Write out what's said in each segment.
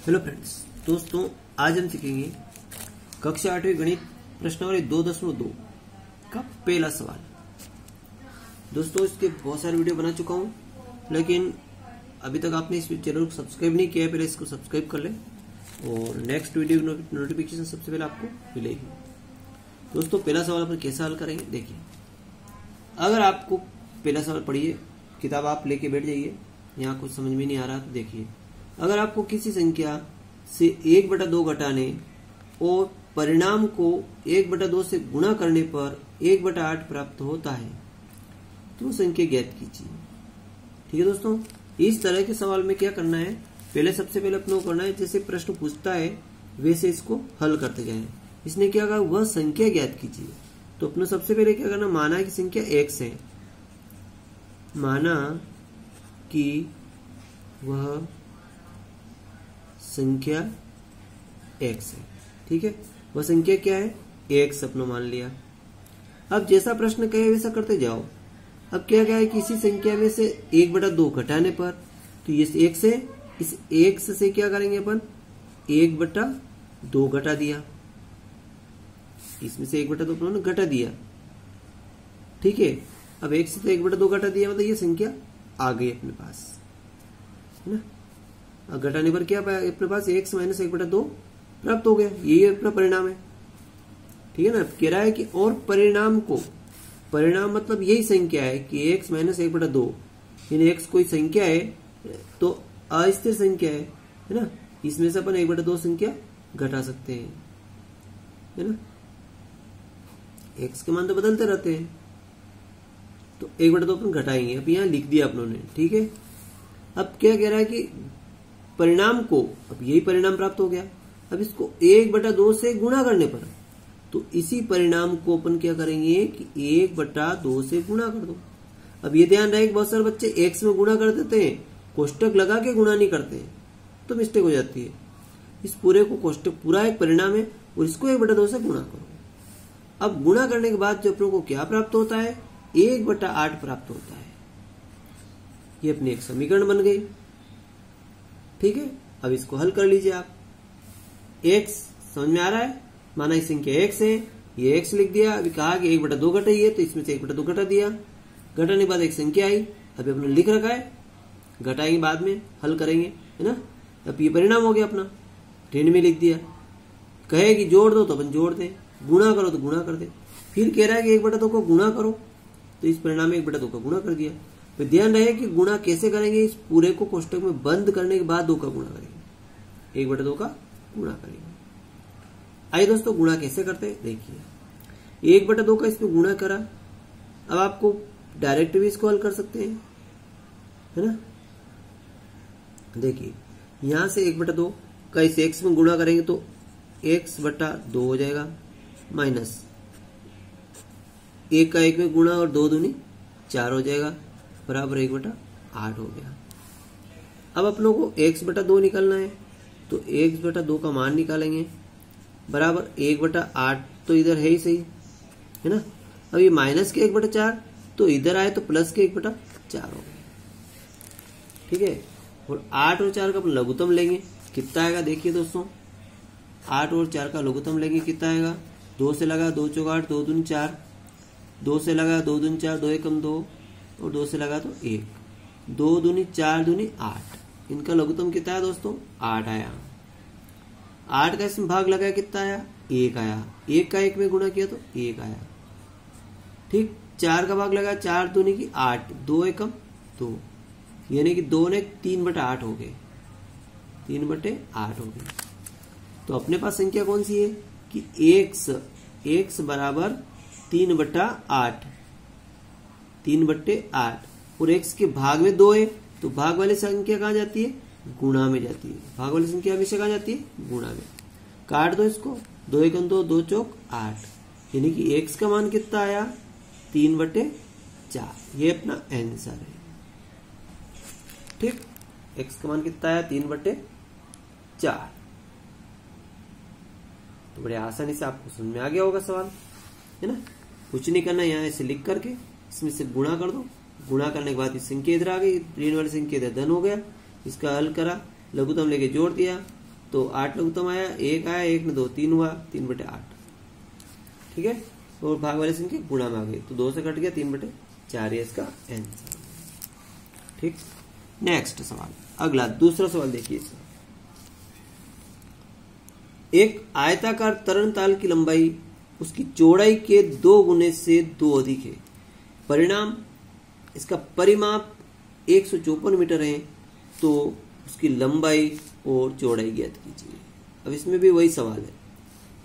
Hello friends, दोस्तों आज हम सीखेंगे कक्षा 8वीं गणित प्रश्नावली 2.2 का पहला सवाल। दोस्तों इसके बहुत सारे वीडियो बना चुका हूं, लेकिन अभी तक आपने इस चैनल को सब्सक्राइब नहीं किया है, पहले इसको सब्सक्राइब कर ले और नेक्स्ट वीडियो नोटिफिकेशन सबसे पहले आपको मिलेगी। दोस्तों पहला सवाल अपन कैसे हल करेंगे देखिए। अगर आपको पहला सवाल पढ़िए, किताब आप लेके बैठ जाइए, यहाँ कुछ समझ में नहीं आ रहा तो देखिए। अगर आपको किसी संख्या से 1/2 घटाने और परिणाम को 1/2 से गुणा करने पर 1/8 प्राप्त होता है तो संख्या ज्ञात कीजिए। ठीक है दोस्तों, इस तरह के सवाल में क्या करना है, पहले सबसे पहले अपने को करना है जैसे प्रश्न पूछता है वैसे इसको हल करते जाए। इसने क्या कहा, वह संख्या ज्ञात कीजिए। तो अपने सबसे पहले क्या करना, माना कि संख्या x है, माना कि वह संख्या x है। ठीक है, वह संख्या क्या है, x अपना मान लिया। अब जैसा प्रश्न कहे वैसा करते जाओ। अब क्या है कि इसी संख्या में से 1/2 घटाने पर, तो ये x है, इस x से क्या करेंगे अपन 1/2 घटा दिया, इसमें से 1/2 अपने घटा दिया। ठीक है, अब x से तो 1/2 घटा दिया, मतलब ये संख्या आ गई अपने पास, है ना। घटाने पर क्या पाया अपने पास, x - 1/2 प्राप्त हो गया, यही अपना परिणाम है। ठीक है ना, कह रहा है कि और परिणाम को, परिणाम मतलब यही संख्या है कि x - 1/2, यानी x कोई संख्या है तो अस्थिर संख्या है ना, इसमें से अपन 1/2 संख्या घटा सकते हैं, है ना। x के मान तो बदलते रहते हैं, तो 1/2 अपन घटाएंगे। अब यहाँ लिख दिया अपनों ने। ठीक है, अब क्या कह रहा है कि परिणाम को, अब यही परिणाम प्राप्त हो गया, अब इसको 1/2 से गुणा करने पर, तो इसी परिणाम को अपन क्या करेंगे कि 1/2 से गुणा कर दो। अब ये ध्यान रहे, बहुत सारे बच्चे x में गुणा कर देते हैं, कोष्टक लगा के गुणा नहीं करते हैं, तो मिस्टेक हो जाती है। इस पूरे को कोष्टक पूरा एक परिणाम है और इसको 1/2 से गुणा करो। अब गुणा करने के बाद जो अपनों को क्या प्राप्त होता है, 1/8 प्राप्त होता है। ये अपनी एक समीकरण बन गई। ठीक है, अब इसको हल कर लीजिए आप। x समझ में आ रहा है, माना इस संख्या x है, ये x लिख दिया। अभी कहा कि 1/2 घटाई है, तो इसमें से 1/2 घटा दिया। घटाने के बाद एक संख्या आई, अभी अपने लिख रखा है, घटाएंगे बाद में, हल करेंगे, है ना। अब ये परिणाम हो गया अपना, ऋण में लिख दिया। कहे कि जोड़ दो तो अपन जोड़ दें, गुणा करो तो गुणा कर दे। फिर कह रहा है कि 1/2 को गुणा करो, तो इस परिणाम में 1/2 का गुणा कर दिया। तो ध्यान रहे कि गुणा कैसे करेंगे, इस पूरे को कोष्टक में बंद करने के बाद 2 का गुणा करेंगे, 1/2 का गुणा करेंगे। आइए दोस्तों गुणा कैसे करते हैं देखिए। 1/2 का इसमें गुणा करा, अब आपको डायरेक्ट भी इसको हल कर सकते हैं, है ना। देखिए यहां से 1/2 का इस x में गुणा करेंगे तो x/2 हो जाएगा, माइनस 1 का 1 में गुणा और 2 दूनी 4 हो जाएगा, बराबर 1/8 हो गया। अब अपनों को x/2 निकालना है, तो x/2 का मान निकालेंगे, बराबर 1/8 तो इधर है ही सही, है ना। अब ये माइनस के 1/4 तो इधर आए तो प्लस के 1/4 हो गया। ठीक है, और 8 और 4 का अपन लघुत्तम लेंगे, कितना आएगा देखिए दोस्तों। 8 और 4 का लघुत्तम लेंगे, कितना आएगा, 2 से लगा 2 चौक 8, 2 दूनी 4, 2 से लगा 2 दूनी 4, 2 एकम 2 और 2 से लगा तो 1, 2 दूनी 4 दूनी 8। इनका लघुत्तम कितना है दोस्तों, 8 आया। 8 का इसमें भाग लगाया, कितना आया, 1 आया। 1 का 1 में गुणा किया तो 1 आया। ठीक, 4 का भाग लगाया, 4 दूनी की 8, 2 एकम 2, यानी कि 2 ने 3/8 हो गए, 3/8 हो गए। तो अपने पास संख्या कौन सी है कि x बराबर 3/8, 3/8, और x के भाग में 2 है, तो भाग वाली संख्या कहां जाती है, गुणा में जाती है। भाग वाली संख्या हमेशा कहां जाती है, गुणा में। काट दो इसको, 2 एकम 2, 2 चौक 8, यानी कि x का मान कितना आया, 3/4। ये अपना आंसर है। ठीक, x का मान कितना आया, 3/4। तो बड़े आसानी से आपको समझ में आ गया होगा सवाल, है ना। कुछ नहीं करना, यहाँ ऐसे लिख करके इसमें से गुणा कर दो, गुणा करने के बाद संख्या इधर आ गई, ऋण वाली संख्या इधर धन हो गया। इसका हल करा, लघुत्तम लेके जोड़ दिया, तो 8 लघुत्तम आया, 1 आया, 1 ने 2 3 हुआ, 3/8। ठीक है, और भाग वाले संख्या गुणा में आ गई, तो 2 से कट गया, 3/4 ये इसका आंसर। ठीक, नेक्स्ट सवाल, अगला दूसरा सवाल देखिए। एक आयताकार तरणताल की लंबाई उसकी चौड़ाई के 2 गुने से 2 अधिक है। परिणाम, इसका परिमाप 154 मीटर है, तो उसकी लंबाई और चौड़ाई ज्ञात कीजिए। अब इसमें भी वही सवाल है,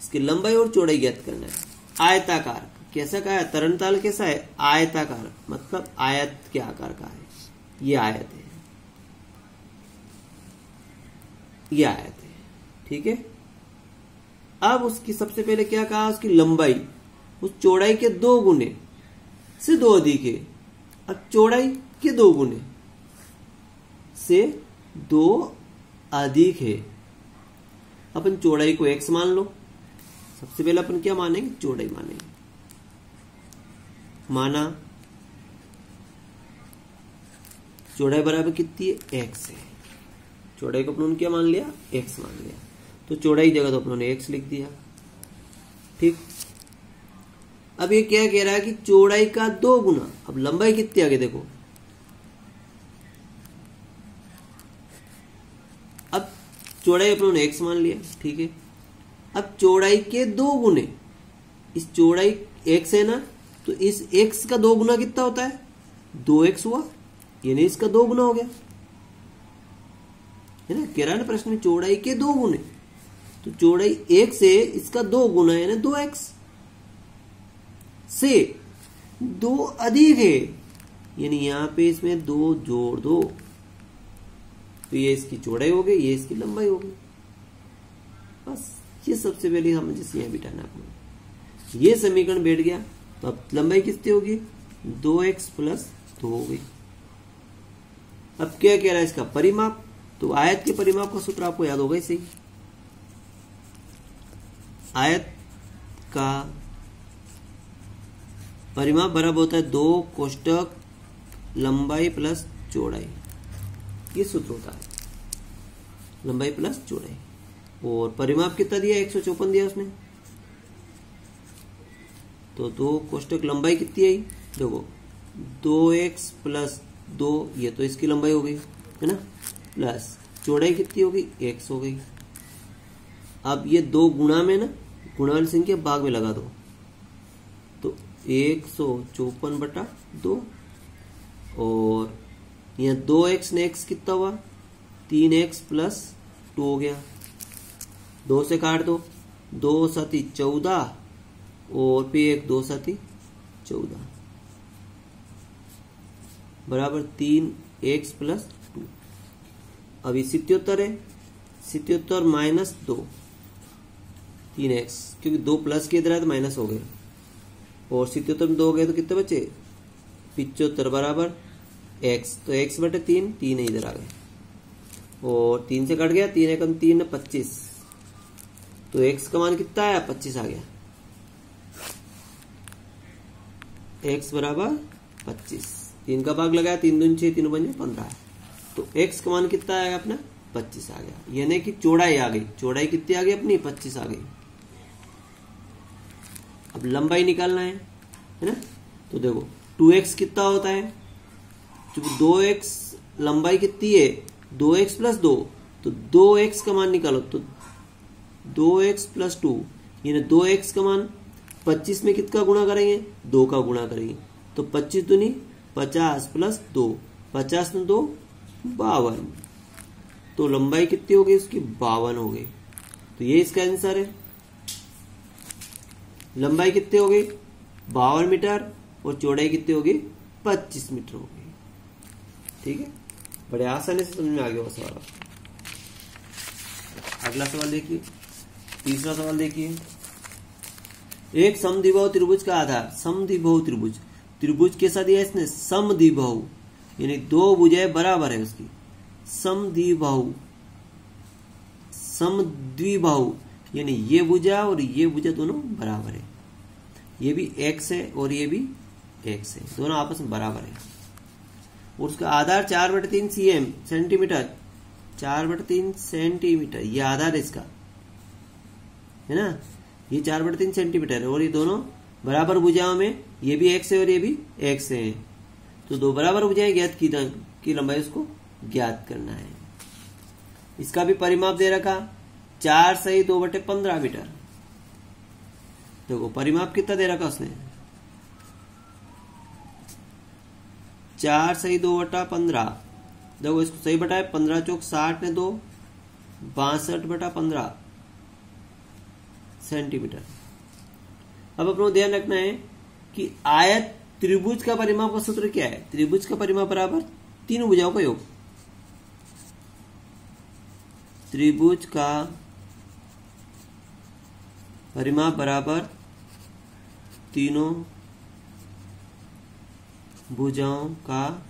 इसकी लंबाई और चौड़ाई ज्ञात करना है। आयताकार कैसा का है, तरणताल कैसा है, आयताकार, मतलब आयत के आकार का है, ये आयत है, ये आयत है। ठीक है, अब उसकी सबसे पहले क्या कहा, उसकी लंबाई उस चौड़ाई के 2 गुने से 2 अधिक है। अब चौड़ाई के 2 गुने से 2 अधिक है, अपन चौड़ाई को x मान लो। सबसे पहले अपन क्या मानेंगे, चौड़ाई मानेंगे। माना चौड़ाई बराबर कितनी है, x है। चौड़ाई को अपन क्या मान लिया, x मान लिया, तो चौड़ाई जगह तो अपनों x लिख दिया। ठीक, अब ये क्या कह रहा है कि चौड़ाई का 2 गुना। अब लंबाई कितनी आगे देखो, अब चौड़ाई अपनों x मान लिया। ठीक है, अब चौड़ाई के 2 गुने, इस चौड़ाई x है ना, तो इस x का 2 गुना कितना होता है, 2x हुआ, यानी इसका 2 गुना हो गया, है ना। कह रहा है ना प्रश्न में चौड़ाई के 2 गुने, तो चौड़ाई 1 से इसका 2 गुना यानी 2x से 2 अधिक है, यानी यहां पे इसमें 2 जोड़ दो, तो ये इसकी चौड़ाई हो गई, ये इसकी लंबाई हो गई। बस ये सबसे पहले हमें जैसे यहां बिठाना अपना, ये समीकरण बैठ गया, तो अब लंबाई कितनी होगी, 2x + 2 हो गई। अब क्या कह रहा है, इसका परिमाप, तो आयत के परिमाप का सूत्र आपको याद होगा इसे, आयत का परिमाप बराबर होता है 2 कोष्टक लंबाई प्लस चौड़ाई, ये सूत्र होता है, लंबाई प्लस चौड़ाई। और परिमाप कितना दिया, 154 दिया उसने, तो 2 कोष्टक लंबाई कितनी आई, देखो 2x + 2, ये तो इसकी लंबाई हो गई, है ना, प्लस चौड़ाई कितनी होगी, x हो गई। अब ये 2 गुणा में ना, गुणा वाली संख्या भाग में लगा दो, तो 154/2, और यहाँ 2x ने x कितना हुआ, 3x + 2 हो गया, 2 से काट दो, 2 × 14, और फिर 1 2 × 14 बराबर 3x + 2। अभी 77 है, 77 - 2, 3x, क्योंकि 2 प्लस के इधर आए तो माइनस हो गए, और 77 में 2 हो गए तो कितने बचे, 75 बराबर x, तो x/3, 3 इधर आ गए, और 3 से कट गया, 3 × 3 = 25, तो x का मान कितना आया, 25 आ गया, x बराबर 25, 3 का भाग लगाया, 3 दूनी 6, 3 बन 15, तो x का मान कितना आएगा अपना, 25 आ गया, यानी कि चौड़ाई आ गई, चौड़ाई कितनी आ गई अपनी, 25 आ गई। अब लंबाई निकालना है ना, तो देखो 2x कितना होता है, क्योंकि 2x लंबाई कितनी है, 2x + 2, तो 2x का मान निकालो, तो 2x + 2, यानी 2x का मान 25 में कितना गुणा करेंगे, 2 का गुणा करेंगे, तो 25 दूनी 50 + 2, 50 में 2 52, तो लंबाई कितनी हो गई उसकी, 52 हो गई, तो ये इसका आंसर है। लंबाई कितनी हो गई, 52 मीटर, और चौड़ाई कितनी होगी, 25 मीटर होगी। ठीक है, बड़े आसानी से समझ में आ गया वो सवाल। अगला सवाल देखिए, तीसरा सवाल देखिए, एक समद्विबाहु त्रिभुज का आधार, समद्विबाहु त्रिभुज, त्रिभुज कैसा दिया इसने, समद्विबाहु, यानी 2 भुजाएं बराबर है उसकी, समद्विबाहु, समद्विबाहु यानी ये भुजा और ये भुजा दोनों बराबर है, ये भी x है और ये भी x है, दोनों आपस में बराबर है, और उसका आधार 4/3 cm सेंटीमीटर 4/3 सेंटीमीटर, ये आधार है इसका, है ना। ये 4/3 सेंटीमीटर है और ये दोनों बराबर भुजाओं में, ये भी x है और ये भी x है। तो दो बराबर भुजाएं ज्ञात की लंबाई उसको ज्ञात करना है। इसका भी परिमाप दे रखा 4 सही 2/15 मीटर। देखो परिमाप कितना दे रखा उसने, 4 सही 2/15। देखो इसको सही बटाए, 15 चौक 60 ने 2, 62/15 सेंटीमीटर। अब अपने को ध्यान रखना है कि आयत त्रिभुज का परिमाप का सूत्र क्या है। त्रिभुज का परिमाप बराबर तीनों भुजाओं का योग। त्रिभुज का परिमाप बराबर तीनों भुजाओं का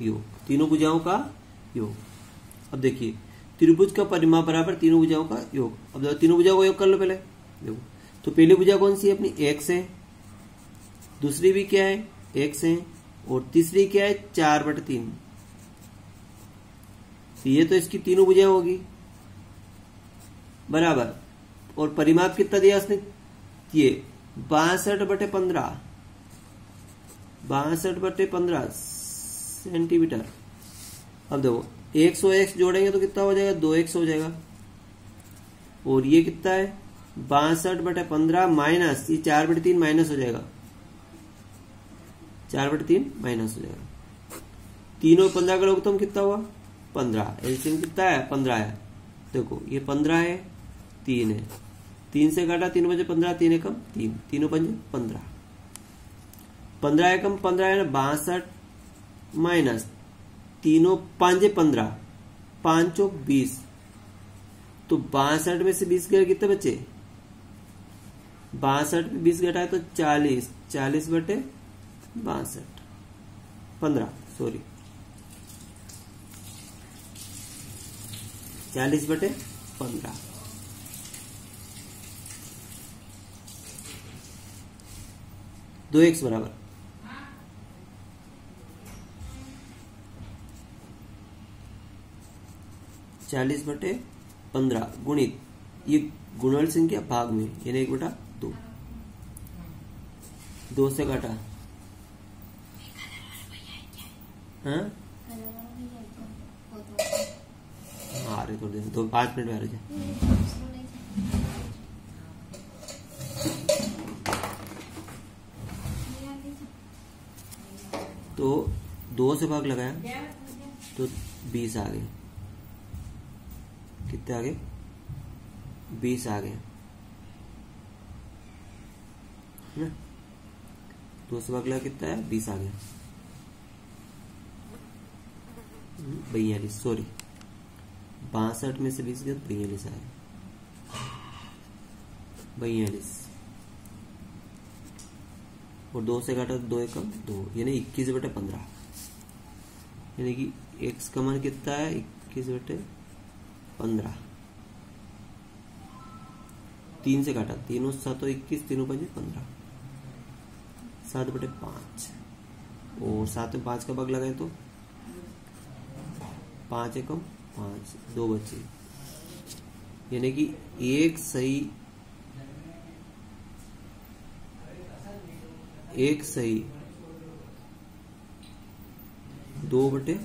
योग, तीनों भुजाओं का योग। अब देखिए त्रिभुज का परिमाप बराबर तीनों भुजाओं का योग। अब देखो तीनों भुजाओं का योग कर लो पहले। देखो तो पहली भुजा कौन सी है अपनी, x है, दूसरी भी क्या है x है, और तीसरी क्या है 4/3। ये तो इसकी तीनों भुजाएं होगी बराबर। और परिमाप कितना दिया उसने, ये 62/15, 62/15 सेंटीमीटर। अब देखो 100 x जोड़ेंगे तो कितना हो जाएगा, 2x हो जाएगा। और ये कितना है 62/15 माइनस ये 4/3 माइनस हो जाएगा, 4/3 माइनस हो जाएगा। तीनों 15 का लघुत्तम कितना हुआ 15, एलसीएम कितना है 15 है। देखो ये 15 है, 3 है, 3 से काटा 3 बजे 15, 3 एकम 3, तीनों पंजे 15, 15 एकम 15 है ना 62 माइनस तीनों पांजे 15, 5 चौक 20। तो 62 में से 20 गए कितने बचे, 62 में 20 घटाए तो 40, 40/62 15 सॉरी 40/15। दो x बराबर 40/15 गुणित ये गुणन संख्या भाग में यानी 1/2, 2 से काटा, हाँ आ रहे थोड़ी देर, 5 मिनट में आ रहे। तो 2 से भाग लगाया तो 20 आ गए, कितने आ गए 20 आ गए ना। 2 से भाग लगा कितना है 20 आ गया, 42 सॉरी 62 में से 20 गया 42 आया, 42। और 2 से काटा तो 2 एकम 2 यानी 21/15 यानी कि x का मान कितना है 21/15। 3 से काटा, तीनों 7 21, तीनों 5 15, 7/5 और 7 में 5 का भाग लगाए तो 5 एकम 5, 2 बचे यानी कि एक सही 2/5,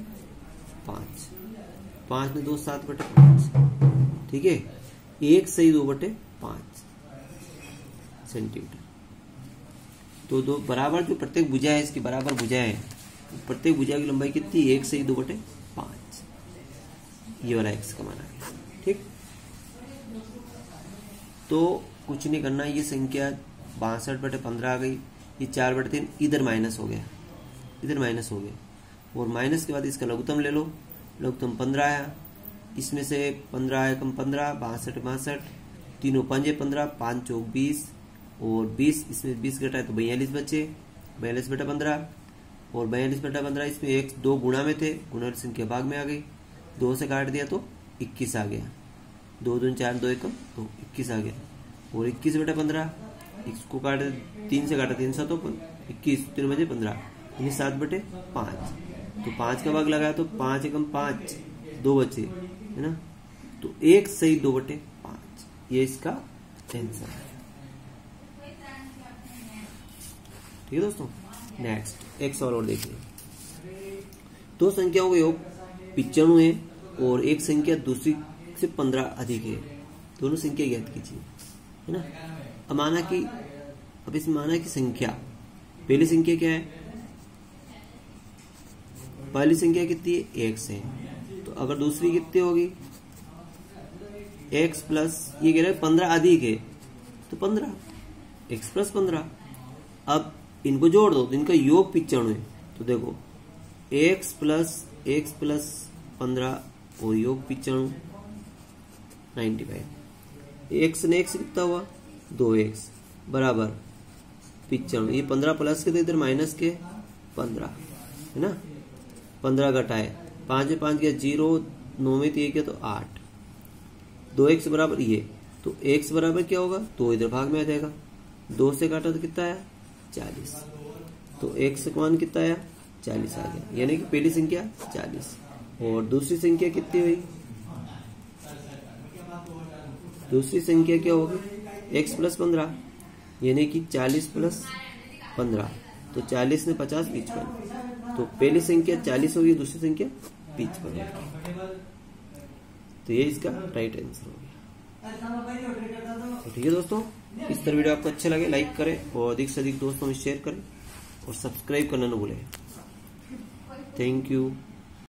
5 में 2 7/5, ठीक है, एक सही 2/5 सेंटीमीटर। तो दो बराबर जो प्रत्येक भुजा है इसकी बराबर भुजा है, प्रत्येक भुजा की लंबाई कितनी, एक सही 2/5। ये वाला x का मान आ गया, ठीक। तो कुछ नहीं करना, ये संख्या 62/15 आ गई, ये 4/3 इधर माइनस हो गया, इधर माइनस हो गया, और माइनस के बाद इसका लघुत्तम ले लो, लघुत्तम 15 आया, इसमें से 15 एकम 15, 62 तीनों 5 15, 5 चौक 20 और 20, इसमें 20 घटाए तो 42 बचे, 42/15 और 42/15 इसमें एक 2 गुणा में थे, गुणा संख्या भाग में आ गई, 2 से काट दिया तो 21 आ गया, 2 दूनी 4, 2 एकम तो 21 आ गया। और 21/15 इसको काटे, 3 से काटा 3 7 21, 3 बजे 15 यानी 7/5। तो 5 का भाग लगाया तो 5 एकम 5, 2 बचे, है ना। तो 1 सही 2/5, ये इसका आंसर है। ठीक है दोस्तों। नेक्स्ट एक सवाल और देखिए। 2 संख्याओं का योग 95 है और एक संख्या दूसरी से 15 अधिक है, दोनों संख्या ज्ञात कीजिए, है ना। अब माना कि इसमें माना कि संख्या, पहली संख्या क्या है, पहली संख्या कितनी है, x है। तो अगर दूसरी कितनी होगी, x प्लस, ये कह रहा है 15 अधिक है तो 15, x प्लस 15। अब इनको जोड़ दो तो इनका योग 95 है। तो देखो x प्लस 15 और योग 95, 95। x ने x कितना हुआ, 2x बराबर 95। ये 15 प्लस के तो इधर माइनस के 15, है ना। 15 घटाए, 5 में 5 गया 0, 9 में 1 गया तो 8। 2x बराबर ये, तो x बराबर क्या होगा, 2 इधर भाग में आ जाएगा, 2 से काटा तो कितना आया, 40। तो x का मान कितना आया, 40 आ गया। यानी कि पहली संख्या 40 और दूसरी संख्या कितनी हुई, दूसरी संख्या क्या होगी, x प्लस 15, यानी कि 40 प्लस 15। तो 40 ने 50, 55। तो पहली संख्या 40 होगी, दूसरी संख्या 55 होगी। तो ये इसका राइट आंसर हो गया। तो ठीक है दोस्तों, इस तरह वीडियो आपको अच्छा लगे लाइक करें और अधिक से अधिक दोस्तों में शेयर करें और सब्सक्राइब करना न भूलें। Thank you.